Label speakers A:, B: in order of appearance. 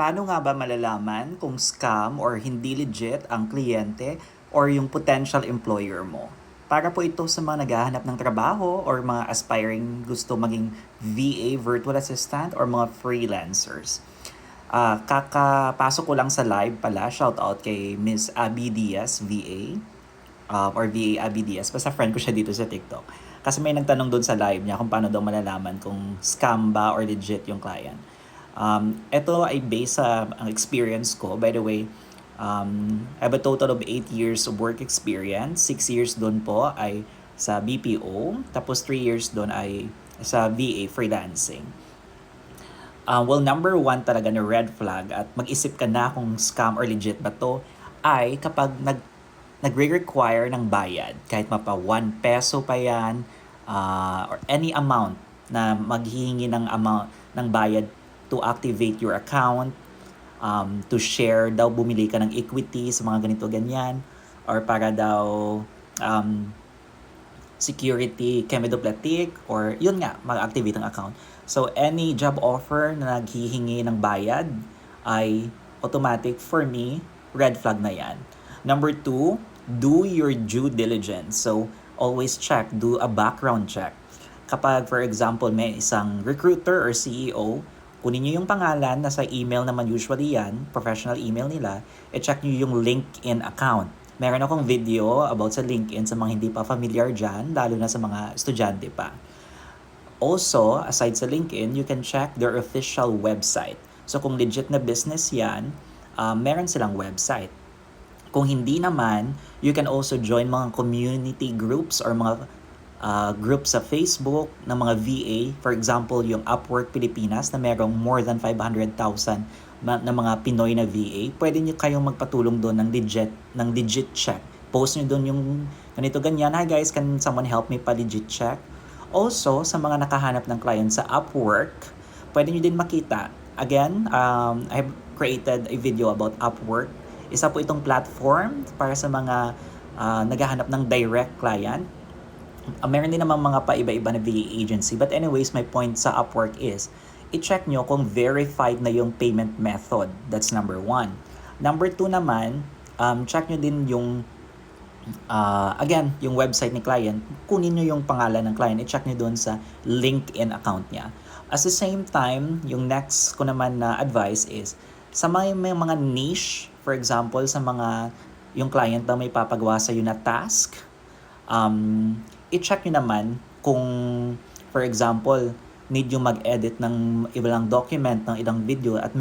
A: Paano nga ba malalaman kung scam or hindi legit ang kliyente or yung potential employer mo? Para po ito sa mga naghahanap ng trabaho or mga aspiring gusto maging VA, virtual assistant, or mga freelancers. Kakapasok ko lang sa live pala, shout out kay Miss Abby Diaz, VA, or VA Abby Diaz. Basta friend ko siya dito sa TikTok. Kasi may nagtanong doon sa live niya kung paano daw malalaman kung scam ba or legit yung client. Ito ay based sa ang experience ko. By the way, I have a total of 8 years of work experience. 6 years doon po ay sa BPO. Tapos 3 years doon ay sa VA freelancing. Well, number one talaga na red flag at mag-isip ka na kung scam or legit ba to ay kapag nagre-require ng bayad. Kahit mapa 1 peso pa yan or any amount na maghihingi ng amount ng bayad to activate your account, to share daw, bumili ka ng equity sa mga ganito ganyan, or para daw security chemidopletic, or yun nga, mag-activate ang account. So, any job offer na naghihingi ng bayad ay automatic for me, red flag na yan. Number 2, do your due diligence. So, always check, do a background check. Kapag, for example, may isang recruiter or CEO, kunin nyo yung pangalan, nasa email naman usually yan, professional email nila, i-check nyo yung LinkedIn account. Meron akong video about sa LinkedIn sa mga hindi pa familiar dyan, lalo na sa mga estudyante pa. Also, aside sa LinkedIn, you can check their official website. So kung legit na business yan, meron silang website. Kung hindi naman, you can also join mga community groups or mga group sa Facebook ng mga VA. For example, yung Upwork Pilipinas na merong more than 500,000 na mga Pinoy na VA. Pwede nyo kayong magpatulong doon ng legit check. Post nyo doon yung ganito ganyan. Hi guys, can someone help me pa-legit check? Also, sa mga nakahanap ng client sa Upwork, pwede nyo din makita. Again, I have created a video about Upwork. Isa po itong platform para sa mga naghahanap ng direct client. Meron din naman mga paiba-iba na VA agency. But anyways, my point sa Upwork is, i-check nyo kung verified na yung payment method. That's number 1. Number 2 naman, check nyo din yung, again, yung website ni client. Kunin nyo yung pangalan ng client. I-check nyo doon sa LinkedIn account niya. At the same time, yung next ko naman na advice is, sa may mga niche, for example, sa mga, yung client na may papagawa sa'yo na task, i-check nyo naman kung, for example, need yung mag-edit ng ilang document, ng ilang video, at